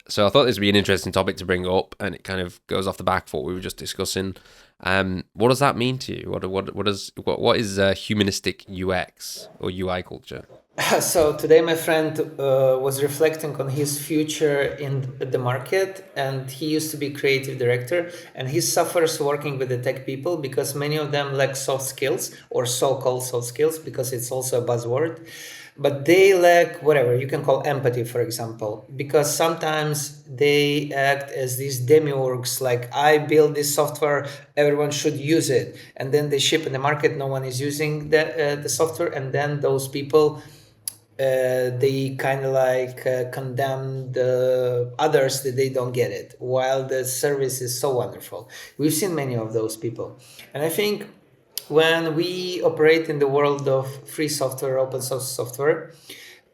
So I thought this would be an interesting topic to bring up, and it kind of goes off the back of what we were just discussing. What does that mean to you? What is humanistic UX or UI culture? So today my friend was reflecting on his future in the market, and he used to be creative director, and he suffers working with the tech people because many of them lack soft skills or so-called soft skills, because it's also a buzzword, but they lack whatever you can call empathy, for example, because sometimes they act as these demiurges, like I build this software, everyone should use it, and then they ship in the market, no one is using the software, and then those people they kind of like condemn the others that they don't get it, while the service is so wonderful. We've seen many of those people, and I think when we operate in the world of free software, open source software,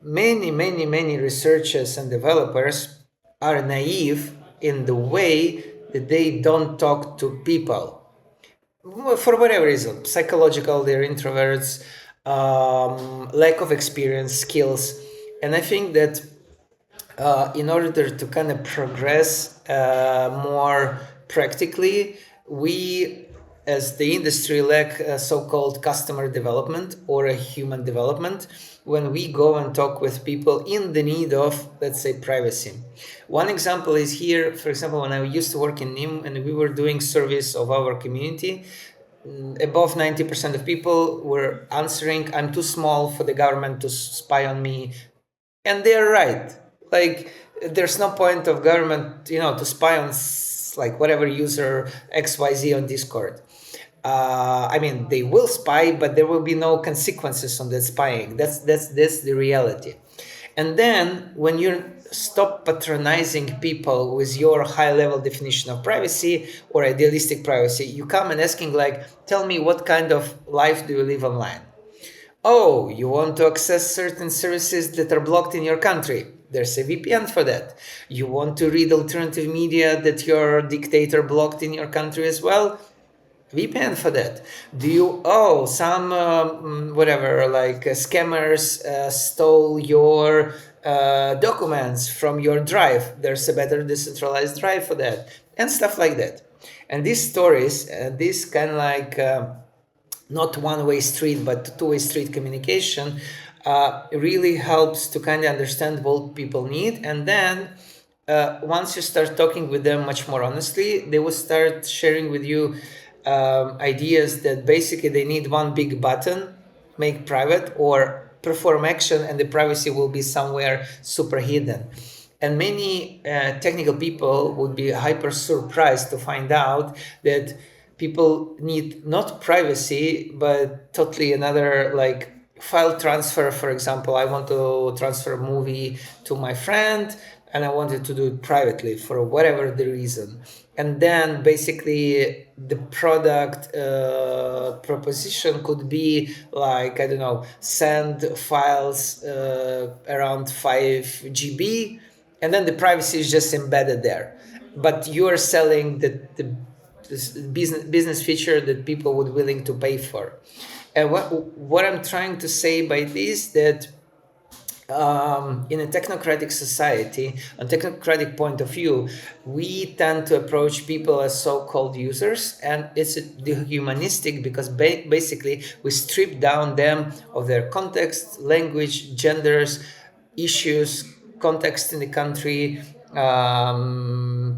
many researchers and developers are naive in the way that they don't talk to people for whatever reason, psychological, they're introverts, lack of experience, skills. And I think that in order to kind of progress more practically, we as the industry lack so-called customer development or a human development when we go and talk with people in the need of, let's say, privacy. One example is here, for example, when I used to work in NIM and we were doing service of our community, above 90% of people were answering, I'm too small for the government to spy on me. And they're right. Like, there's no point of government, to spy on like whatever user XYZ on Discord. I mean, they will spy, but there will be no consequences on that spying. That's the reality. And then when you stop patronizing people with your high level definition of privacy or idealistic privacy, you come and asking like, tell me what kind of life do you live online? Oh, you want to access certain services that are blocked in your country. There's a VPN for that. You want to read alternative media that your dictator blocked in your country as well? VPN for that. Do you, oh, some, whatever, like scammers stole your documents from your drive. There's a better decentralized drive for that, and stuff like that. And these stories, this kind of like, not one-way street but two-way street communication really helps to kind of understand what people need, and then once you start talking with them much more honestly, they will start sharing with you ideas that basically they need one big button, make private or perform action, and the privacy will be somewhere super hidden. And many technical people would be hyper surprised to find out that people need not privacy, but totally another, like file transfer. For example, I want to transfer a movie to my friend and I wanted to do it privately for whatever the reason. And then basically the product proposition could be like, I don't know, send files around 5 GB, and then the privacy is just embedded there. But you are selling the this business feature that people would willing to pay for. And what I'm trying to say by this, that in a technocratic society, a technocratic point of view, we tend to approach people as so-called users, and it's dehumanistic because basically we strip down them of their context, language, genders, issues, context in the country,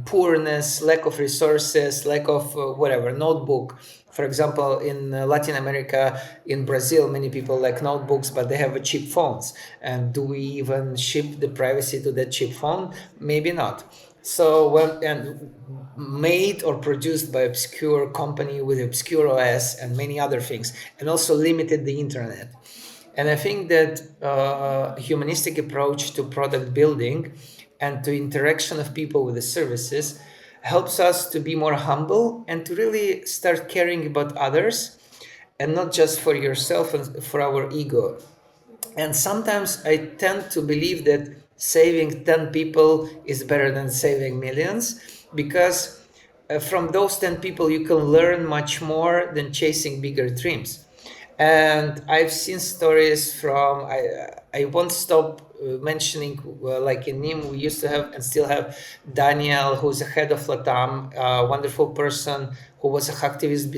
poorness, lack of resources, lack of whatever, notebook. For example, in Latin America, in Brazil, many people like notebooks, but they have cheap phones. And do we even ship the privacy to that cheap phone? Maybe not. So when and made or produced by obscure company with obscure OS and many other things, and also limited the internet. And I think that humanistic approach to product building and to interaction of people with the services helps us to be more humble and to really start caring about others and not just for yourself and for our ego. And sometimes I tend to believe that saving 10 people is better than saving millions, because from those 10 people you can learn much more than chasing bigger dreams. And I've seen stories from, I won't stop mentioning, like in NIM, we used to have and still have Daniel, who's the head of Latam, a wonderful person who was a hacktivist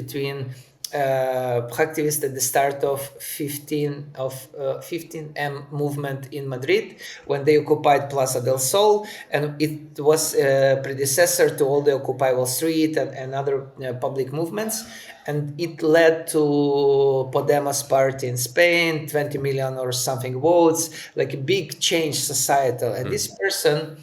hacktivist at the start of 15M movement in Madrid when they occupied Plaza del Sol, and it was a predecessor to all the Occupy Wall Street and other public movements, and it led to Podemos party in Spain, 20 million or something votes, like a big change societal. And this person,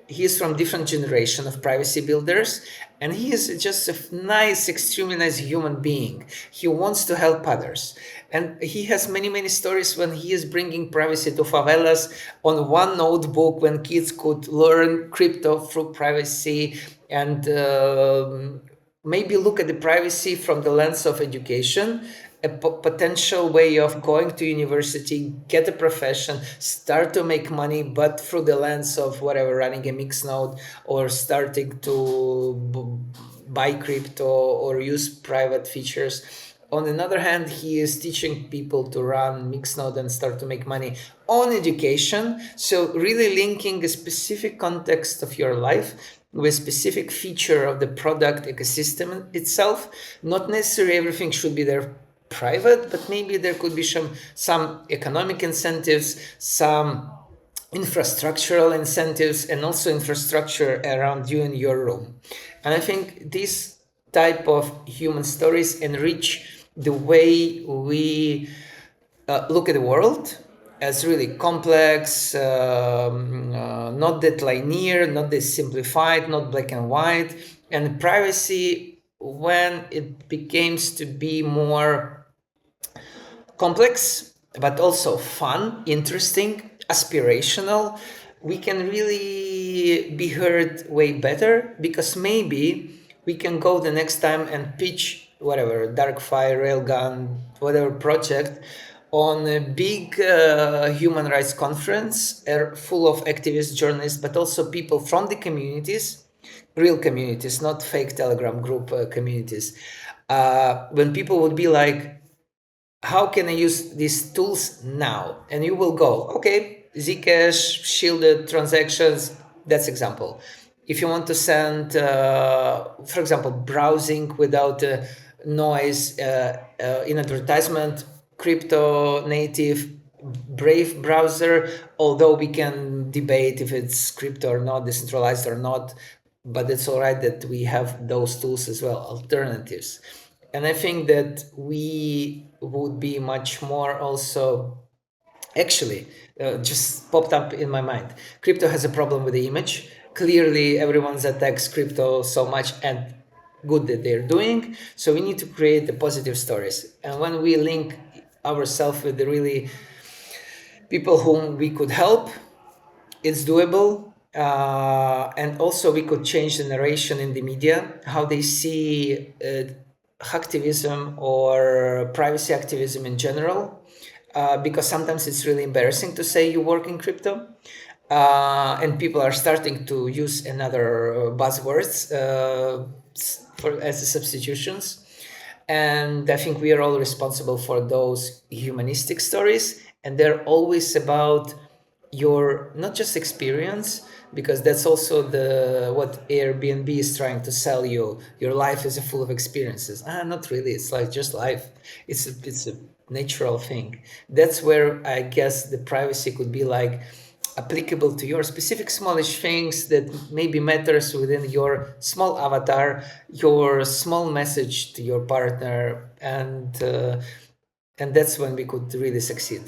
he's from different generation of privacy builders, and he is just a nice, extremely nice human being. He wants to help others, and he has many stories when he is bringing privacy to favelas on one notebook, when kids could learn crypto through privacy, and maybe look at the privacy from the lens of education, a potential way of going to university, get a profession, start to make money, but through the lens of whatever, running a mixed node or starting to buy crypto or use private features. On the other hand, he is teaching people to run mixed node and start to make money on education. So really linking a specific context of your life with specific feature of the product ecosystem itself. Not necessarily everything should be there private, but maybe there could be some economic incentives, some infrastructural incentives, and also infrastructure around you in your room. And I think this type of human stories enrich the way we look at the world as really complex, not that linear, not that simplified, not black and white. And privacy, when it becomes to be more complex, but also fun, interesting, aspirational, we can really be heard way better, because maybe we can go the next time and pitch whatever, Darkfire, Railgun, whatever project on a big human rights conference full of activists, journalists, but also people from the communities, real communities, not fake Telegram group communities. When people would be like, how can I use these tools now? And you will go, okay, Zcash, shielded transactions, that's example. If you want to send, for example, browsing without noise in advertisement, crypto native, Brave browser, although we can debate if it's crypto or not, decentralized or not, but it's all right that we have those tools as well, alternatives. And I think that we would be much more also, actually, just popped up in my mind. Crypto has a problem with the image. Clearly, everyone's attacks crypto so much, and good that they're doing. So we need to create the positive stories. And when we link ourselves with the really people whom we could help, it's doable. And also we could change the narration in the media, how they see hacktivism or privacy activism in general, because sometimes it's really embarrassing to say you work in crypto, and people are starting to use another buzzwords as substitutions. And I think we are all responsible for those humanistic stories, and they're always about your not just experience, because that's also what Airbnb is trying to sell you. Your life is full of experiences. Not really. It's like just life. It's a natural thing. That's where I guess the privacy could be like applicable to your specific smallish things that maybe matters within your small avatar, your small message to your partner, and that's when we could really succeed.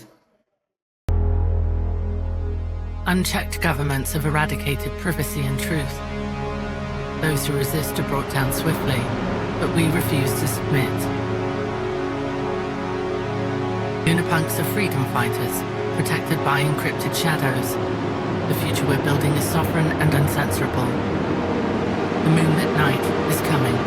Unchecked governments have eradicated privacy and truth. Those who resist are brought down swiftly, but we refuse to submit. Unapunks are freedom fighters, protected by encrypted shadows. The future we're building is sovereign and uncensorable. The moonlit night is coming.